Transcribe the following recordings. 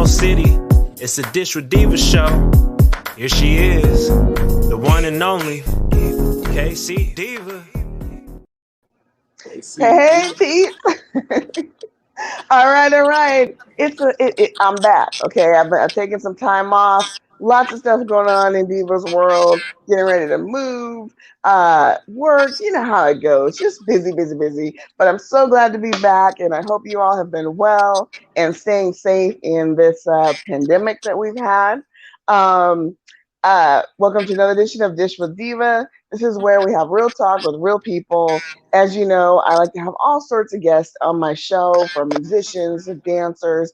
city. It's a Dish with Deeva Show. Here she is, the one and only K-Cee Deeva. Hey, Peeps. All right. I'm back. Okay, I've taken some time off. Lots of stuff going on in Deeva's world. Getting ready to move, work. You know how it goes. Just busy. But I'm so glad to be back, and I hope you all have been well and staying safe in this pandemic that we've had. Um, Welcome to another edition of Dish with Deeva. This is where we have real talk with real people. As you know, I like to have all sorts of guests on my show, from musicians to dancers,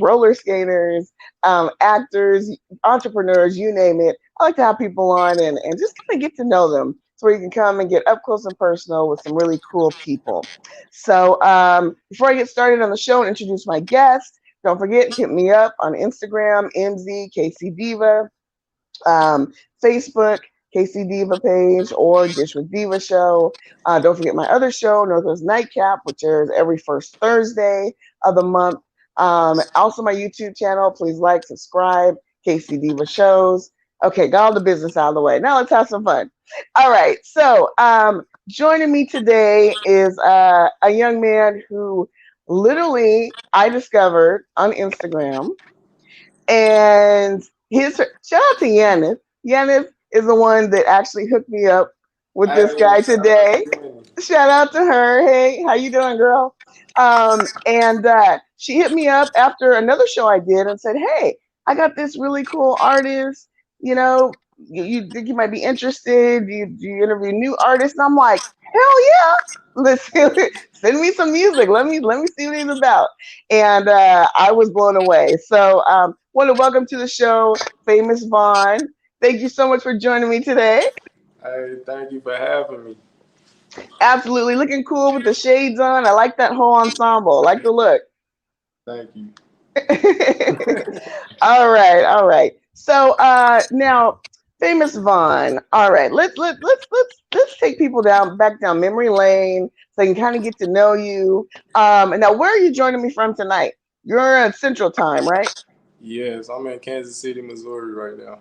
roller skaters, actors, entrepreneurs, you name it. I like to have people on and just kind of get to know them, so you can come and get up close and personal with some really cool people. So before I get started on the show and introduce my guest, don't forget, hit me up on Instagram, MZKCDiva, Facebook, K-Cee Deeva page, or Dish with Deeva Show. Don't forget my other show, Northwest Nightcap, which airs every first Thursday of the month. Also, my YouTube channel. Please like, subscribe, K-Cee Deeva Shows. Okay, got all the business out of the way. Now let's have some fun. All right, so joining me today is a young man who literally I discovered on Instagram. And shout out to Yanis. Yanis is the one that actually hooked me up with this guy today. Shout out to her. Hey, how you doing, girl? And she hit me up after another show I did and said, "Hey, I got this really cool artist. You know, you think you might be interested? Do you interview new artists?" And I'm like, "Hell yeah! Listen, send me some music. Let me see what he's about." And I was blown away. So, want to welcome to the show, Famous Vaughn. Thank you so much for joining me today. Hey, thank you for having me. Absolutely, looking cool with the shades on. I like that whole ensemble. I like the look. Thank you. All right. So now, Famous Vaughn. All right, let's take people back down memory lane so I can kind of get to know you. And now, where are you joining me from tonight? You're at Central Time, right? Yes, I'm in Kansas City, Missouri right now.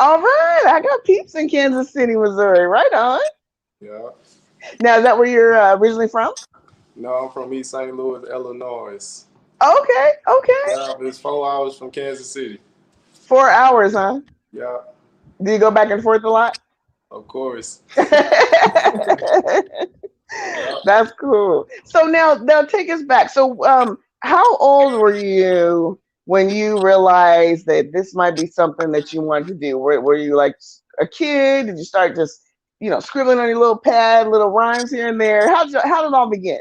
All right, I got peeps in Kansas City, Missouri. Right on. Yeah. Now, is that where you're originally from? No, I'm from East St. Louis, Illinois. Okay. Yeah, it's 4 hours from Kansas City. 4 hours, huh? Yeah, Do you go back and forth a lot? of course. Yeah. That's cool. So now take us back. So how old were you when you realized that this might be something that you wanted to do? Were you like a kid? Did you start just, scribbling on your little pad, little rhymes here and there? How did it all begin?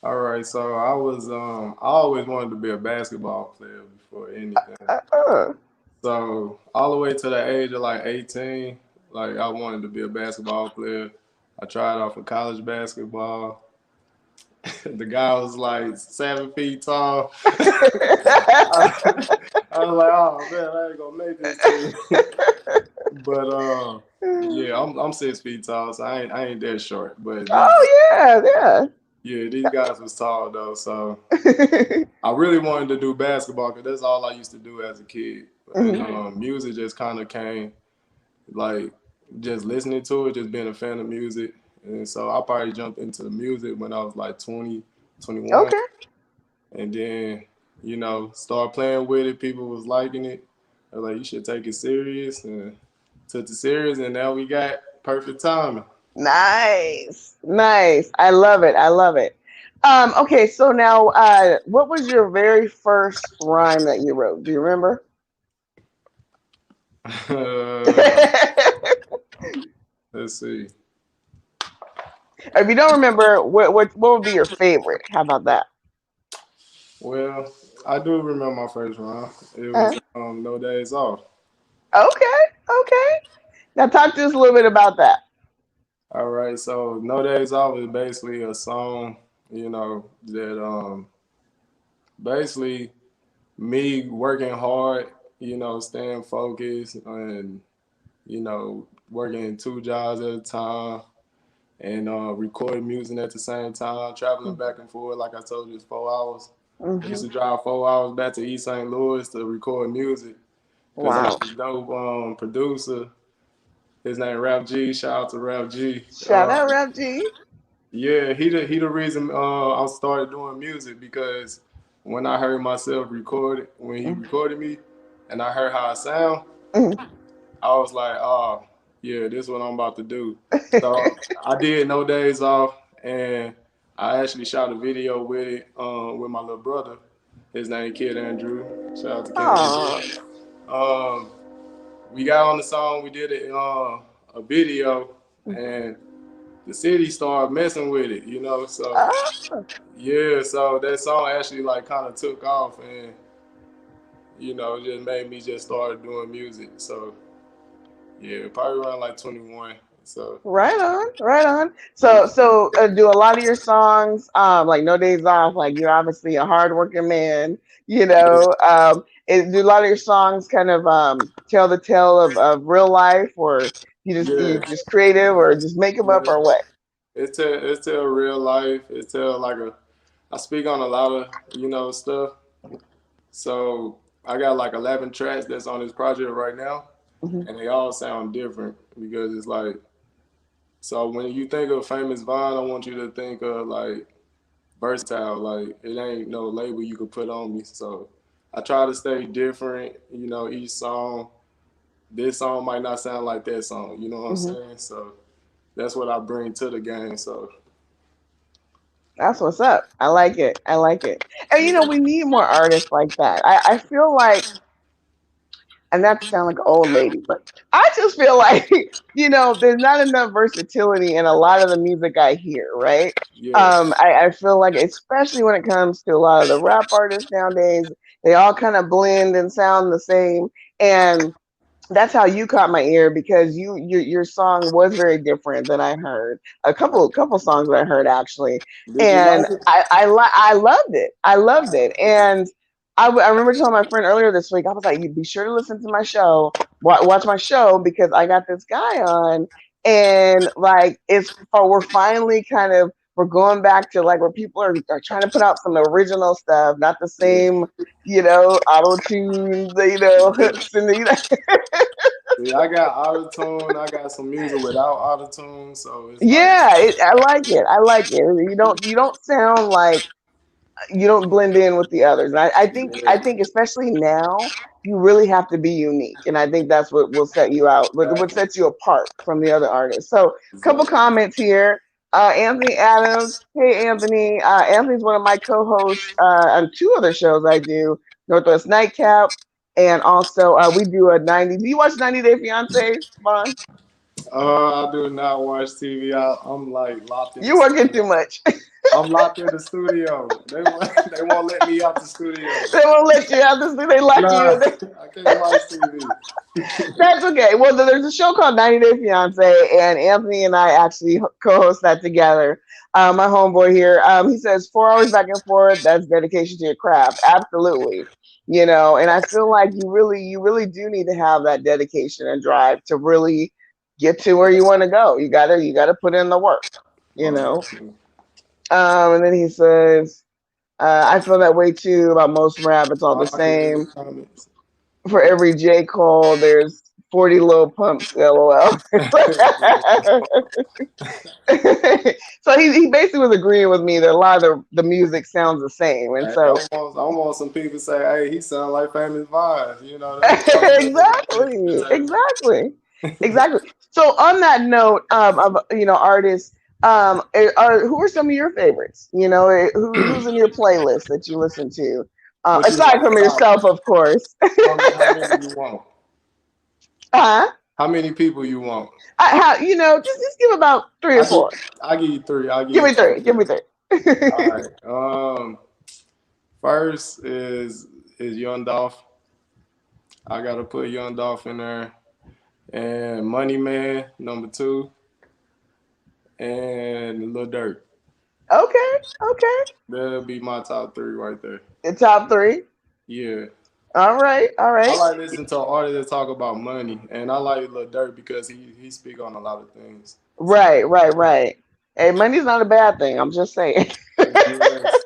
All right, so I always wanted to be a basketball player before anything. Uh, So all the way to the age of like 18, like I wanted to be a basketball player. I tried out for college basketball. The guy was like 7 feet tall. I was like, oh man, I ain't gonna make this team. But yeah, I'm 6 feet tall, so I ain't that short. But oh yeah. yeah, these guys was tall though, so I really wanted to do basketball because that's all I used to do as a kid. And music just kind of came, like just listening to it, just being a fan of music. And so I probably jumped into the music when I was like 20, 21. Okay. And then, started playing with it. People was liking it. I was like, you should take it serious. And took it serious, and now we got perfect timing. Nice. I love it. Okay, so now, what was your very first rhyme that you wrote? Do you remember? Let's see. If you don't remember, what would be your favorite? How about that? Well, I do remember my first rhyme. It Uh, was No Days Off. okay. Now talk to us a little bit about that. All right, so No Days Off is basically a song, that basically me working hard, staying focused and, working 2 jobs at a time and recording music at the same time, traveling back and forth. Like I told you, it's 4 hours. I used to drive 4 hours back to East St. Louis to record music because I Wow. had a dope producer. His name Rap G. Shout out to Rap G. Shout out Rap G. Yeah, he the reason I started doing music because when I heard myself record it, when he recorded me, and I heard how I sound, Mhm. I was like, oh yeah, this is what I'm about to do. So I did No Days Off, and I actually shot a video with it with my little brother. His name Kid Andrew. Shout out to Kid Aw. Andrew. Um, we got on the song, we did it a video, and the city started messing with it, you know. So Ah. yeah, so that song actually like kind of took off, and you know, it just made me just start doing music. So yeah, probably around like 21. So Right on, right on. yeah, So do a lot of your songs, like No Days Off, like you're obviously a hardworking man, you know. Do a lot of your songs kind of tell the tale of real life, or you yeah, just creative, or just make them up, yeah. or what? It's tell real life. It's tell like a. I speak on a lot of stuff. So I got like 11 tracks that's on this project right now, Hmm. and they all sound different because it's like. So when you think of famous Vine, I want you to think of like versatile. Like it ain't no label you could put on me. So I try to stay different. You know, each song. This song might not sound like that song. You know what I'm Hmm. saying? So that's what I bring to the game. So That's what's up. I like it. I like it. And we need more artists like that. I feel like, and that sound like an old lady, but I just feel like, there's not enough versatility in a lot of the music I hear, right? yeah, I feel like, especially when it comes to a lot of the rap artists nowadays, they all kind of blend and sound the same. And that's how you caught my ear because your song was very different than I heard. A couple songs that I heard actually, did you and like it? I loved it. I loved it, and I remember telling my friend earlier this week. I was like, "You be sure to listen to my show, watch my show because I got this guy on, and like we're finally kind of." We're going back to like where people are trying to put out some original stuff, not the Yeah, same, auto tunes, see, I got auto tune. I got some music without auto tune. So it's like, Yeah, I like it. I like it. You don't sound like you don't blend in with the others. And I think yeah, especially now, you really have to be unique. And I think that's what will set you out, what exactly, sets you apart from the other artists. So couple exactly. comments here. Anthony Adams. Hey Anthony. Anthony's one of my co-hosts on two other shows I do, Northwest Nightcap. And also we do a 90. Do you watch 90 Day Fiance, Vaughn? I do not watch TV. I'm like locked in the You're working studio. too much. I'm locked in the studio. They won't let me out the studio. They won't let you out this thing. They lock you Nah, in. I can't watch TV. That's okay. Well, there's a show called 90 Day Fiance, and Anthony and I actually co-host that together. My homeboy here, he says 4 hours back and forth. That's dedication to your craft. Absolutely. And I feel like you really do need to have that dedication and drive to really get to where you want to go. You gotta put in the work. You Most know. definitely. And then he says, I feel that way too about most rap. It's all the I can read the same. comments. For every J. Cole, there's 40 little pumps, lol. So he basically was agreeing with me that a lot of the music sounds the same. And Hey, so I want some people to say, "Hey, he sound like Famous Vibes." You know, exactly, exactly, exactly. So on that note of artists, who are some of your favorites? Who's in your playlist that you listen to? What you Aside want? from Top? yourself, of course. How many you want? uh How many people you want? just give about three or I give four. I give you three. I give Give you me top three. Give three. me three. All right. First is Young Dolph. I gotta put Young Dolph in there, and Money Man number 2, and Lil Durk. Okay. Okay. That'll be my top three right there. The top three. Yeah. All right. All I right. like listening to artists that talk about money, and I like Lil Durk because he speak on a lot of things. So Right. Right. Right. Hey, money's not a bad thing. I'm just saying. yes,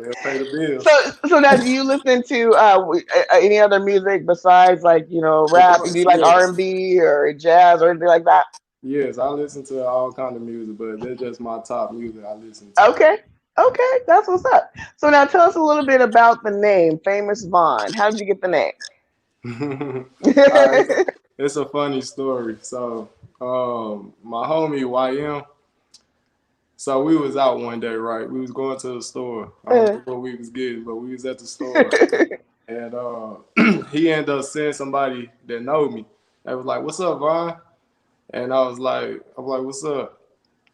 They'll pay the bills. So now, do you listen to any other music besides like Of rap? Do you course, like yes. R&B or jazz or anything like that? Yes, I listen to all kind of music, but they're just my top music I listen Okay, okay, that's what's up. So now, tell us a little bit about the name, Famous Vaughn. How did you get the name? to. It's a funny story. So, my homie YM. So we was out one day, right? We was going to the store. I don't know what we was getting, but we was at the store, and he ended up seeing somebody that know me. They was like, "What's up, Vaughn?" And I'm like, "What's up?"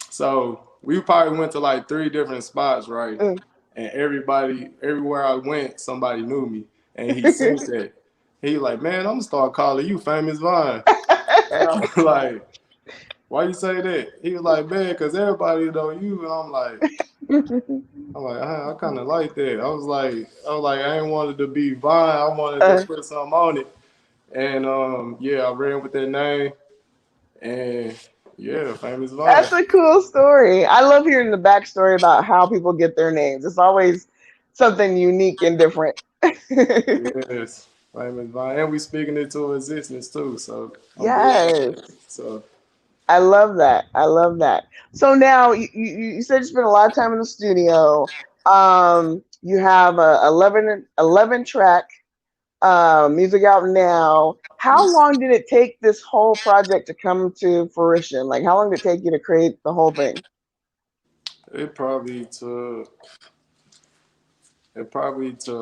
So we probably went to like 3 different spots, right? And everywhere I went, somebody knew me, and he seen that. He like, "Man, I'm gonna start calling you Famous Vaughn." And I was like, "Why you say that?" He was like, "Man, cause everybody know you." And I kind of like that. I was like, I ain't wanted to be Vine. I wanted to put something on it. And yeah, I ran with that name. And yeah, Famous Vine. That's a cool story. I love hearing the backstory about how people get their names. It's always something unique and different. Yes, Famous Vine. And we speaking it to existence too. So I'm very Yes. happy. So I love that. I love that. So now you said you spent a lot of time in the studio. You have a 11 track music out now. How long did it take this whole project to come to fruition? Like, how long did it take you to create the whole thing? it probably took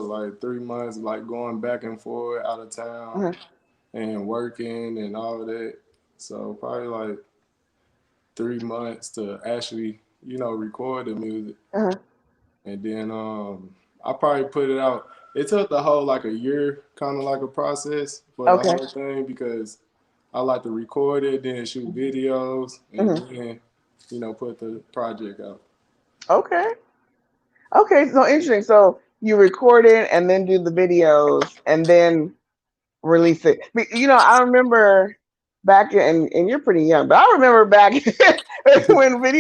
like 3 months, like going back and forth out of town Uh-huh. and working and all of that. So probably like 3 months to actually, record the music. Uh-huh. And then I probably put it out. It took the whole like a year, kind of like a process for the Okay. whole thing because I like to record it, then shoot videos, and Mhm. then put the project out. Okay. Okay. So interesting. So you record it and then do the videos and then release it. I remember back and you're pretty young, but I remember back when they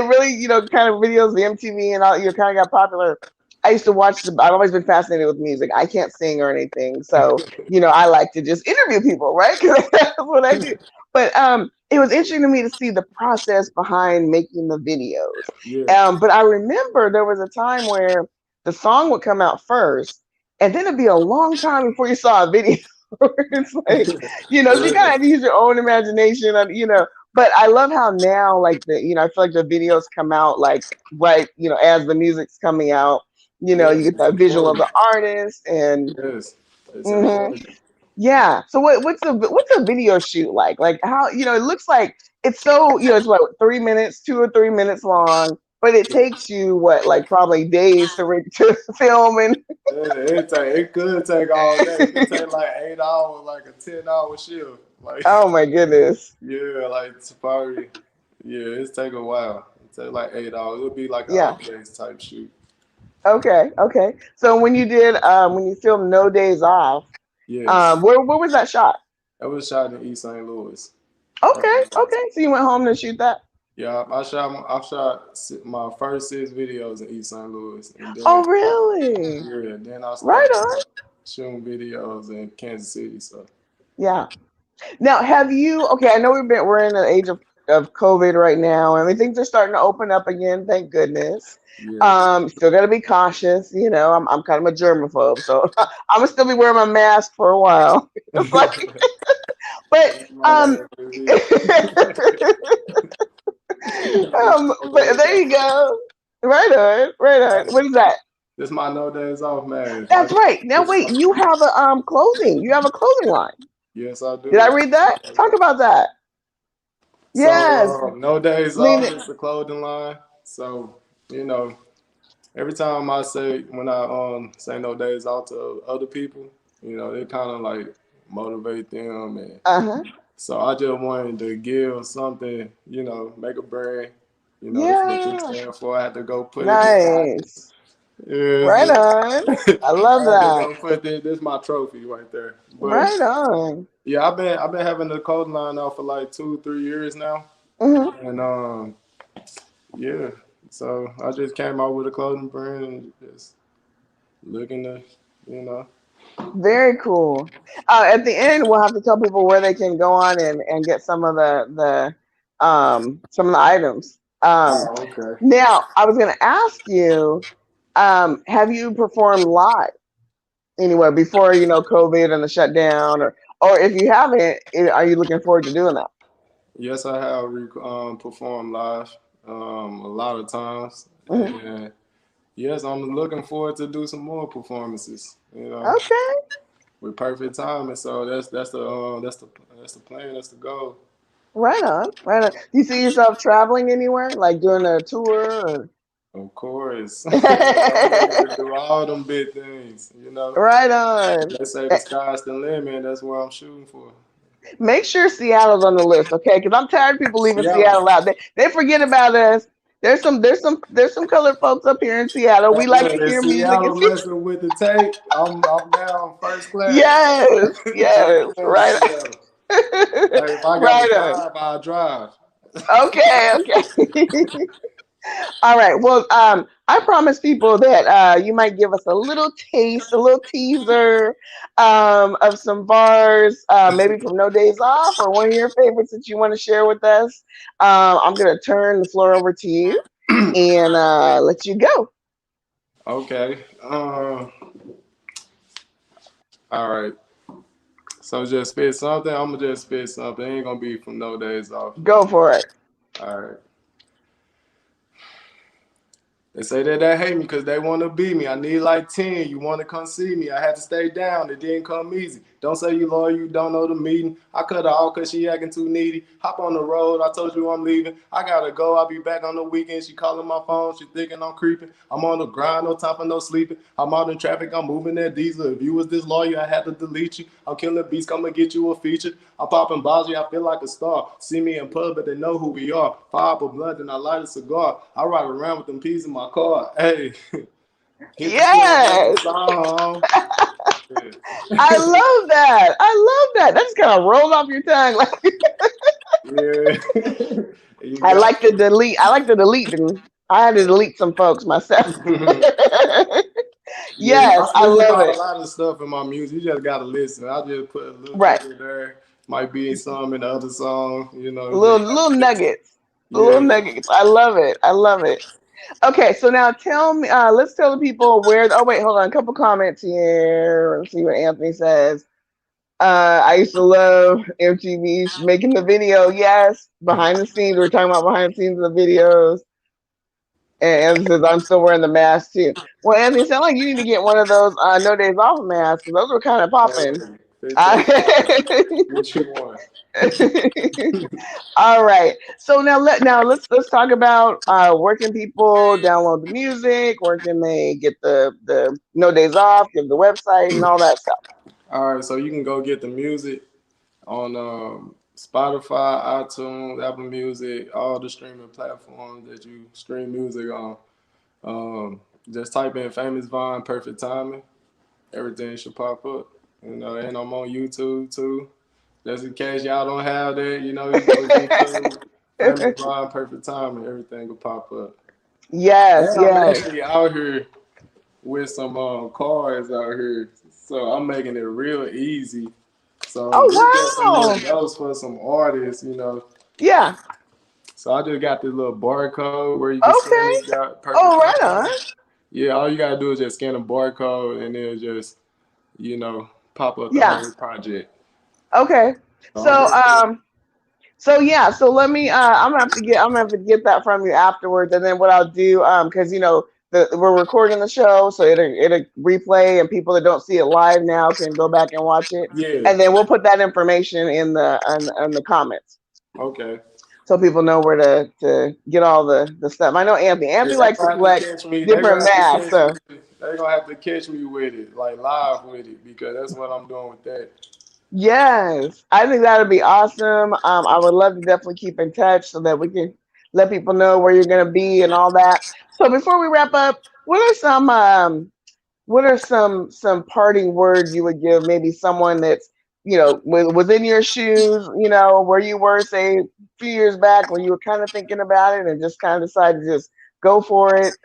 really, kind of videos, the MTV and all, kind of got popular. I used to watch I've always been fascinated with music. I can't sing or anything. So, I like to just interview people, right? Because that's what I do. But it was interesting to me to see the process behind making the videos. Yeah. But I remember there was a time where the song would come out first, and then it'd be a long time before you saw a video. It's like, so you gotta have to use your own imagination, But I love how now, like I feel like the videos come out like right, as the music's coming out. You Yes, get it's that visual of important. the artist, and Yes, it's mhm. important. Yeah. So what's a video shoot like? Like how it looks like it's so it's what 3 minutes, 2 or 3 minutes long, but it takes you what like probably days to film and. It could take all day. It could take like 8 hours, like a 10-hour shift. Like Oh my goodness. yeah, like it's probably it's take a while. It take like 8 hours. It'll be like an Yeah. updates type shoot. Okay. Okay. So when you filmed No Days Off, Yes, where was that shot? that was shot in East St. Louis. Okay. Okay. So you went home to shoot that. Yeah, I shot my first 6 videos in East St. Louis, and then Oh really? then I Right started on. shooting videos in Kansas City. So Yeah. Now, have you? Okay, I know we're in an age of COVID right now, and things are starting to open up again. Thank goodness. yes, Still got to be cautious. I'm kind of a germaphobe, so I'm gonna still be wearing my mask for a while. It's like, but that's my last review. but there you go. Right on, right on. What is that? This my no days off man. That's right. Now wait, you have a clothing. You have a clothing line. Yes, I Did I do. read that? Talk about that. Yes. So no days off Lean. is the clothing line. So you know, every time I say when I say no days off to other people, they kind of like motivate them, and Uh-huh. so I just wanted to give something, make a brand. This is what this Yeah. stand for. I had to go put it in. Nice. Yes, Right on. I love I had to that. go put this my trophy right there. But Right on. yeah, I've been having the clothing line out for like 2, 3 years now, Hmm. and yeah, So I just came out with a clothing brand and just looking to, you know. Very cool. At the end, we'll have to tell people where they can go on and get some of some of the items. Oh, okay. Now, I was going to ask you, have you performed live anywhere before, COVID and the shutdown, or if you haven't, are you looking forward to doing that? Yes, I have performed live a lot of times, Hmm. and yes, I'm looking forward to do some more performances. You know, Okay, with perfect timing. So that's the plan. That's the goal. right on, right on. Do you see yourself traveling anywhere, like doing a tour? Of course, Or... I'm looking to do all them big things. You know, Right on. they say the sky's the limit. That's what I'm shooting for. Make sure Seattle's on the list, okay? Because I'm tired of people leaving Seattle, Seattle out. They forget about us. There's some colored folks up here in Seattle. We like to if hear music. Seattle messing with the tape, I'm down first class. Yes, yes, Take me to right, Seattle. Hey, if I gotta right on. drive, I'll drive. Okay, okay. All right. Well, I promise people that you might give us a little taste, a little teaser of some bars, maybe from No Days Off or one of your favorites that you want to share with us. I'm going to turn the floor over to you and let you go. Okay. All right. So just spit something. I'm gonna just spit something. It ain't gonna be from No Days Off. Go for it. All right. They say that they hate me because they want to beat me. I need like 10. You want to come see me. I had to stay down. It didn't come easy. Don't say you loyal. You don't know the meeting. I cut her off because she acting too needy. Hop on the road. I told you I'm leaving. I got to go. I'll be back on the weekend. She calling my phone. She thinking I'm creeping. I'm on the grind. No time for no sleeping. I'm out in traffic. I'm moving that diesel. If you was this lawyer, I had to delete you. I'm killing beats. Come and get you a feature. I'm popping Bozzy. I feel like a star. See me in pub, but they know who we are. Fire up a blunt and I light a cigar. I ride around with them peas in my car. Hey, hit the store, make the Yes. song. I love that. I love that. That just kind of rolled off your tongue. Like, Yeah. You I got like to delete. I like to delete. And I had to delete some folks myself. it. Yeah, I Yes, I speak love about a it. lot of stuff in my music. You just gotta listen. I just put a little Right. bit in there. Might be some in the other song. You know, you Little just gotta little listen. nuggets. Little Yeah. nuggets. I love it. I love it. Okay, so now tell me, let's tell the people where, oh wait, hold on, a couple comments here. Let's see what Anthony says. I used to love MTV making the video. Yes, behind the scenes. We're talking about behind the scenes of the videos. And Anthony says, I'm still wearing the mask too. Well, Anthony, it sounds like you need to get one of those No Days Off masks because those were kind of popping. Hey, $15. What you want? All right. So now let's talk about where can people download the music, where can they get the No Days Off, give the website and all that stuff. All right, so you can go get the music on Spotify, iTunes, Apple Music, all the streaming platforms that you stream music on. Just type in Famous Vine, Perfect Timing. Everything should pop up. You know, and I'm on YouTube too. Just in case y'all don't have that, you know, you go to YouTube, Famous Vine, Perfect Timing, everything will pop up. Yes, And I'm yes. actually out here with some cars out here, so I'm making it real easy. So this just some Oh little wow. notes for some artists, you know. Yeah. So I just got this little barcode where you can scan Okay. it. Got perfect Oh, right timing. on. Yeah, all you gotta do is just scan a barcode and then just you know pop up the Yeah. whole project. Okay. So I'm So just so yeah, so let me I'm gonna have to get that from you afterwards, and then what I'll do, because we're recording the show, so it'll replay, and people that don't see it live now can go back and watch it, yeah. and then we'll put that information in the comments Okay. so people know where to get all the stuff. I know Anthony. Yeah, Anthony they likes to gonna have to collect catch me. They different gonna have to masks, catch me. so They gonna have to catch me with it, like live with it, because that's what I'm doing with that. yes, I think that would be awesome. I would love to definitely keep in touch so that we can let people know where you're going to be and all that. So before we wrap up, what are some parting words you would give maybe someone that's was in your shoes, where you were say a few years back when you were kind of thinking about it and just kind of decided to just go for it.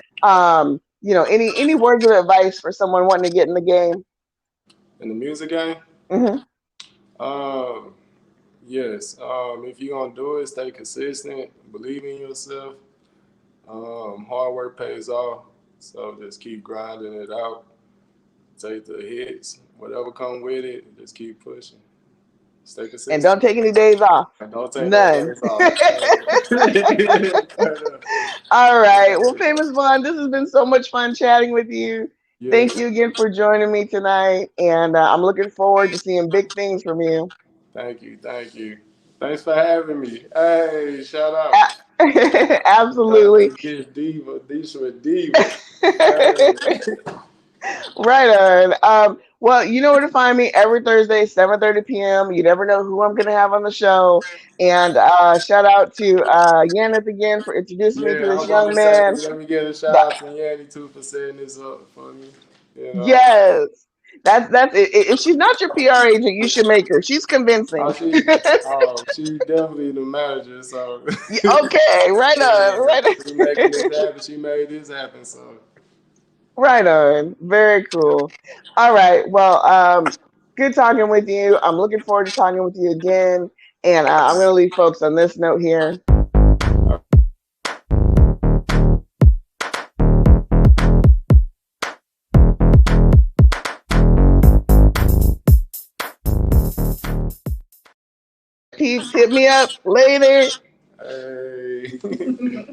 You know, any words of advice for someone wanting to get in the game? In the music game, Mm-hmm. um, yes. If you're gonna do it, stay consistent. Believe in yourself. Hard work pays off. So just keep grinding it out. Take the hits, whatever come with it. Just keep pushing. Stay And consistent. don't take any days off. And don't take no None. days off. All right. Well, Famous Vaughn, this has been so much fun chatting with you. Yeah. Thank you again for joining me tonight. And I'm looking forward to seeing big things from you. Thank you. Thank you. Thanks for having me. Hey, shout out. Shout out Absolutely. to Dish Diva, Dish with Diva. Hey. Right on. Well, you know where to find me every Thursday, 7:30 p.m. You never know who I'm going to have on the show. And shout out to Yaneth again for introducing me to Yeah, I this was gonna young say, man. let me give a shout That, out to Yanni too for setting this up for me. You know. yes, that's it. If she's not your PR agent, you should make her. She's Oh, convincing. she definitely the manager, so Yeah, okay, right on, yeah, right she making on. this happen. She made this happen, so Right on. Very cool. All right. Well, good talking with you. I'm looking forward to talking with you again. And I'm going to leave folks on this note here. Peeps, hit me up later. hey.